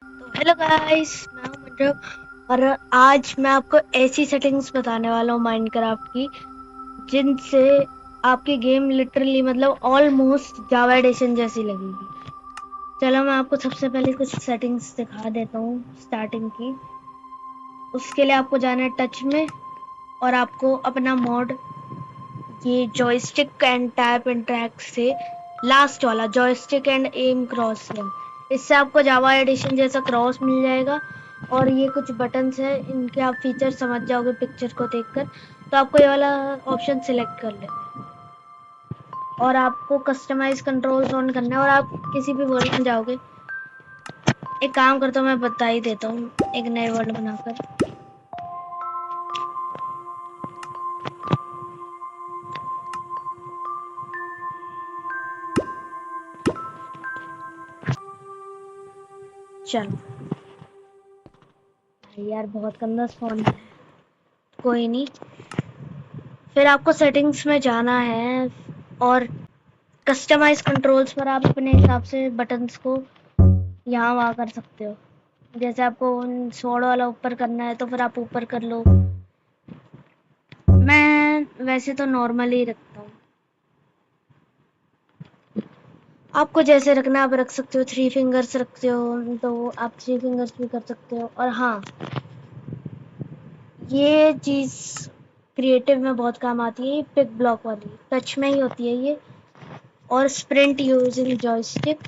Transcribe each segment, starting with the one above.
तो hello guys, मैं हूं मंजर और आज मैं आपको ऐसी सेटिंग्स बताने वाला हूं माइनक्राफ्ट की जिनसे आपकी गेम लिटरली मतलब ऑलमोस्ट जावा एडिशन जैसी लगेगी। चलो मैं आपको सबसे पहले कुछ सेटिंग्स दिखा देता हूं स्टार्टिंग की। उसके लिए आपको जाना है टच में और आपको अपना मोड ये joystick and tap and track से लास्ट वाला जॉयस्टिक एंड एम क्रॉस है, इससे आपको जावा एडिशन जैसा क्रॉस मिल जाएगा। और ये कुछ बटन्स है, इनके आप फीचर समझ जाओगे पिक्चर को देखकर, तो आपको ये वाला ऑप्शन सिलेक्ट कर लेना है और आपको कस्टमाइज कंट्रोल्स ऑन करना है और आप किसी भी वर्ल्ड में जाओगे। एक काम करता हूँ, मैं बता ही देता हूँ एक नए वर्ल्ड बनाकर। चलो यार, बहुत गंदा फोन है, कोई नहीं। फिर आपको सेटिंग्स में जाना है और कस्टमाइज कंट्रोल्स पर आप अपने हिसाब से बटन्स को यहाँ वहाँ कर सकते हो। जैसे आपको स्वॉर्ड वाला ऊपर करना है तो फिर आप ऊपर कर लो। मैं वैसे तो नॉर्मल ही रखता हूँ, आपको जैसे रखना है आप रख सकते हो। 3 फिंगर्स रखते हो तो आप 3 फिंगर्स भी कर सकते हो। और हाँ, ये चीज क्रिएटिव में बहुत काम आती है, पिक ब्लॉक वाली टच में ही होती है ये। और sprint using joystick,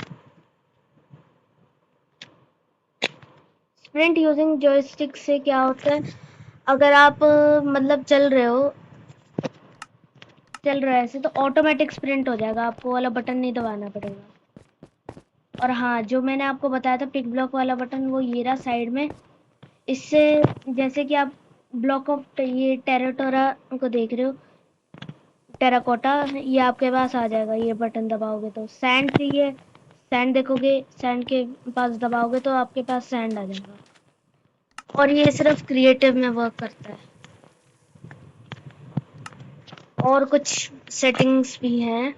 sprint using joystick से क्या होता है, अगर आप मतलब चल रहा है ऐसे तो ऑटोमेटिक स्प्रिंट हो जाएगा, आपको वाला बटन नहीं दबाना पड़ेगा। और हाँ, जो मैंने आपको बताया था पिक ब्लॉक वाला बटन, वो ये रहा साइड में। इससे जैसे कि आप ब्लॉक ऑफ ये टेराटोरा को देख रहे हो, टेराकोटा, ये आपके पास आ जाएगा। ये बटन दबाओगे तो सैंड चाहिए, सैंड देखोगे, सैंड के पास दबाओगे तो आपके पास सैंड आ जाएगा। और ये सिर्फ क्रिएटिव में वर्क करता है। और कुछ सेटिंग्स भी हैं।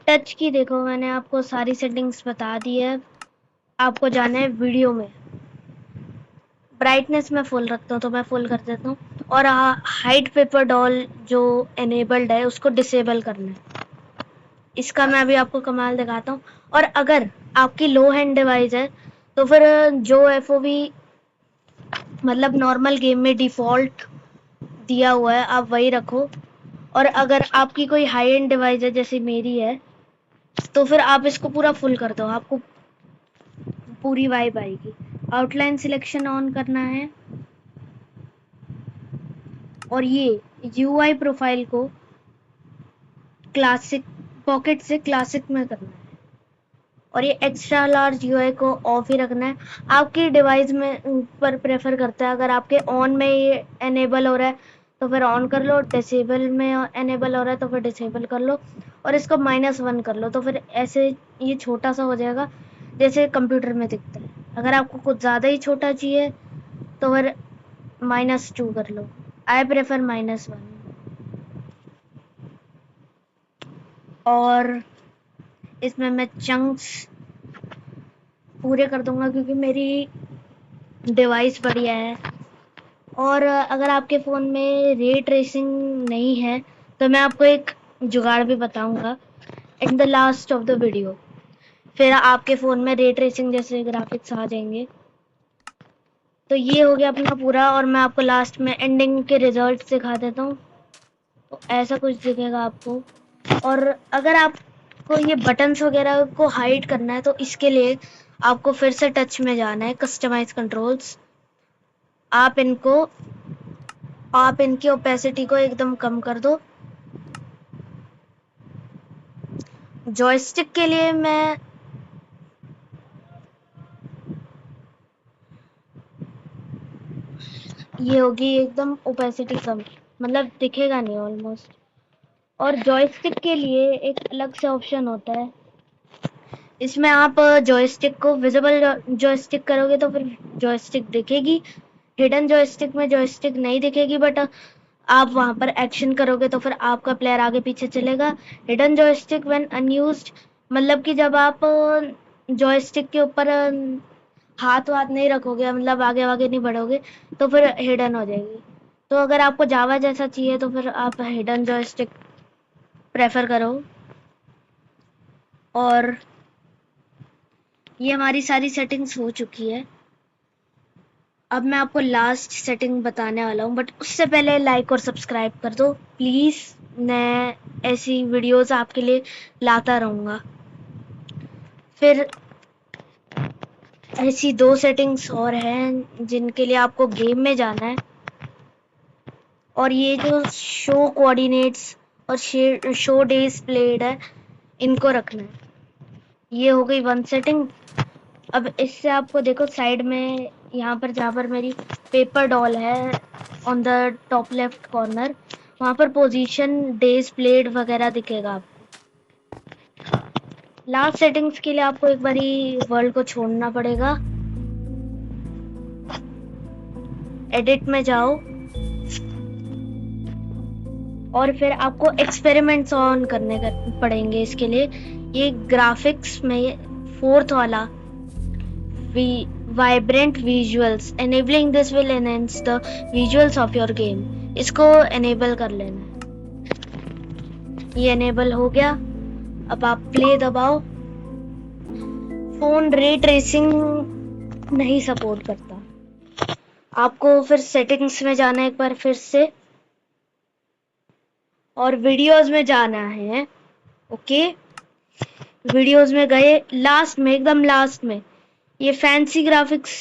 टच की देखो, मैंने आपको सारी सेटिंग्स बता दी है। आपको जाना है वीडियो में, ब्राइटनेस में फुल रखता हूँ तो मैं फुल कर देता हूँ। और हाइड पेपर डॉल जो एनेबल्ड है उसको डिसेबल करना है। इसका मैं अभी आपको कमाल दिखाता हूँ। और अगर आपकी लो हैंड डिवाइस है तो फिर जो एफओवी मतलब नॉर्मल गेम में डिफॉल्ट दिया हुआ है आप वही रखो। और अगर आपकी कोई हाई एंड डिवाइस है जैसे मेरी है तो फिर आप इसको पूरा फुल कर दो, आपको पूरी वाइब आएगी। आउटलाइन सिलेक्शन ऑन करना है और ये यूआई प्रोफाइल को क्लासिक पॉकेट से क्लासिक में करना है। और ये एक्स्ट्रा लार्ज यूआई को ऑफ ही रखना है। आपकी डिवाइस में पर प्रेफर करता है, अगर आपके ऑन में ये एनेबल हो रहा है तो फिर ऑन कर लो, डिसेबल में एनेबल हो रहा है तो फिर डिसेबल कर लो। और इसको -1 कर लो तो फिर ऐसे ये छोटा सा हो जाएगा जैसे कंप्यूटर में दिखता है। अगर आपको कुछ ज़्यादा ही छोटा चाहिए तो फिर -2 कर लो। I prefer -1। और इसमें मैं चंक्स पूरे कर दूंगा क्योंकि मेरी डिवाइस बढ़िया है। और अगर आपके फ़ोन में रे ट्रेसिंग नहीं है तो मैं आपको एक जुगाड़ भी बताऊंगा in the last of the video. फिर आपके फ़ोन में रे ट्रेसिंग जैसे ग्राफिक्स आ जाएंगे। तो ये हो गया अपना पूरा, और मैं आपको लास्ट में एंडिंग के रिजल्ट दिखा देता हूँ। तो ऐसा कुछ दिखेगा आपको। और अगर आपको ये बटन्स वगैरह को हाइड करना है तो इसके लिए आपको फिर से टच में जाना है, कस्टमाइज कंट्रोल्स। आप इनको आप इनकी ओपेसिटी को एकदम कम कर दो। जॉयस्टिक के लिए मैं ये होगी एकदम ओपेसिटी कम, मतलब दिखेगा नहीं ऑलमोस्ट। और जॉयस्टिक के लिए एक अलग से ऑप्शन होता है, इसमें आप जॉयस्टिक को विजिबल जॉयस्टिक करोगे तो फिर जॉयस्टिक दिखेगी। हिडन जॉयस्टिक में जॉयस्टिक नहीं दिखेगी, बट आप वहां पर एक्शन करोगे तो फिर आपका प्लेयर आगे पीछे चलेगा। हिडन जॉयस्टिक व्हेन अनयूज्ड मतलब कि जब आप जॉयस्टिक के ऊपर हाथ वाथ नहीं रखोगे, मतलब आगे आगे नहीं बढ़ोगे, तो फिर हिडन हो जाएगी। तो अगर आपको जावा जैसा चाहिए तो फिर आप हिडन जॉयस्टिक प्रेफर करो। और ये हमारी सारी सेटिंग्स हो चुकी है। अब मैं आपको लास्ट सेटिंग बताने वाला हूँ, बट उससे पहले लाइक और सब्सक्राइब कर दो प्लीज़। मैं ऐसी वीडियोस आपके लिए लाता रहूँगा। फिर ऐसी दो सेटिंग्स और हैं जिनके लिए आपको गेम में जाना है, और ये जो शो कोऑर्डिनेट्स और शो डेज प्लेड है, इनको रखना है। ये हो गई वन सेटिंग। अब इससे आपको देखो साइड में यहाँ पर जहाँ पर मेरी पेपर डॉल है on the top left corner, वहाँ पर पोजीशन डेज प्लेड वगैरह दिखेगा आपको। लास्ट सेटिंग्स के लिए आपको एक बारी वर्ल्ड को छोड़ना पड़ेगा, एडिट में जाओ, और फिर आपको एक्सपेरिमेंट्स ऑन करने पड़ेंगे। इसके लिए ये ग्राफिक्स में फोर्थ वाला vibrant visuals enabling this will enhance the visuals of your game, इसको enable कर लेना है। ये enable हो गया। अब आप प्ले दबाओ। फोन रे ट्रेसिंग नहीं सपोर्ट करता। आपको फिर सेटिंग्स में जाना है एक बार फिर से, और वीडियोस में जाना है। ओके, वीडियोस में गए, लास्ट में, एकदम लास्ट में ये फैंसी ग्राफिक्स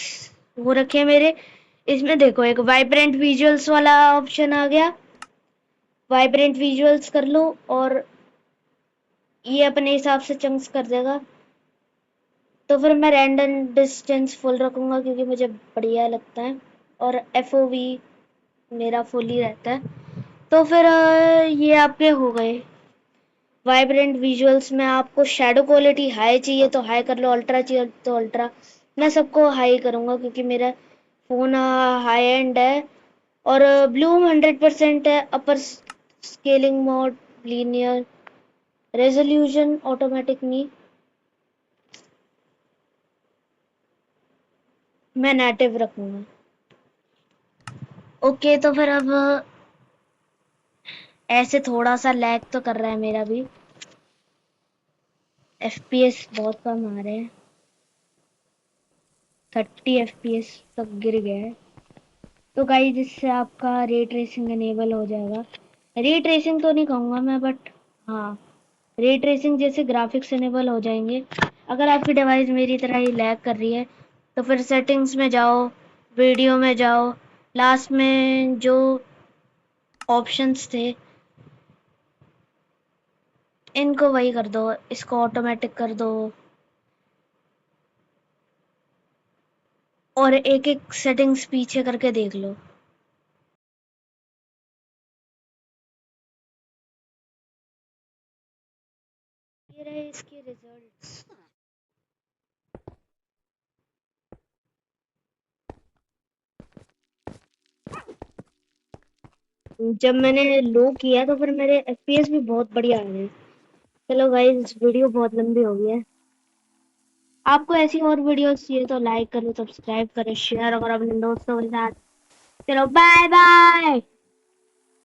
हो रखे हैं मेरे। इसमें देखो एक वाइब्रेंट विजुअल्स वाला ऑप्शन आ गया, वाइब्रेंट विजुअल्स कर लो, और ये अपने हिसाब से चंक्स कर देगा। तो फिर मैं रैंडम डिस्टेंस फुल रखूंगा क्योंकि मुझे बढ़िया लगता है, और FOV मेरा फुल ही रहता है। तो फिर ये आपके हो गए वाइब्रेंट विजुअल्स में। आपको शेडो क्वालिटी हाई चाहिए तो हाई कर लो, अल्ट्रा चाहिए तो अल्ट्रा। मैं सबको हाई करूंगा क्योंकि मेरा फोन हाई एंड है। और ब्लूम 100% है, upper scaling mode linear, resolution automatic नहीं, मैं नेटिव रखूंगा। ओके, तो फिर अब ऐसे थोड़ा सा लैग तो कर रहा है मेरा भी, FPS बहुत कम आ रहे हैं, 30 FPS तक गिर गया है। तो गाइस इससे आपका रे ट्रेसिंग एनेबल हो जाएगा। रे ट्रेसिंग तो नहीं कहूँगा मैं, बट हाँ, रे ट्रेसिंग जैसे ग्राफिक्स एनेबल हो जाएंगे। अगर आपकी डिवाइस मेरी तरह ही लैग कर रही है तो फिर सेटिंग्स में जाओ, वीडियो में जाओ, लास्ट में जो ऑप्शंस थे इनको वही कर दो, इसको ऑटोमेटिक कर दो, और एक एक सेटिंग्स पीछे करके देख लो। ये रहे इसके रिजल्ट्स। जब मैंने लो किया तो फिर मेरे FPS भी बहुत बढ़िया आ गए। चलो गाइस, वीडियो बहुत लंबी हो गई है। आपको ऐसी और वीडियोस चाहिए तो लाइक करो, सब्सक्राइब करो, शेयर करो अपने दोस्तों के साथ। चलो बाय बाय।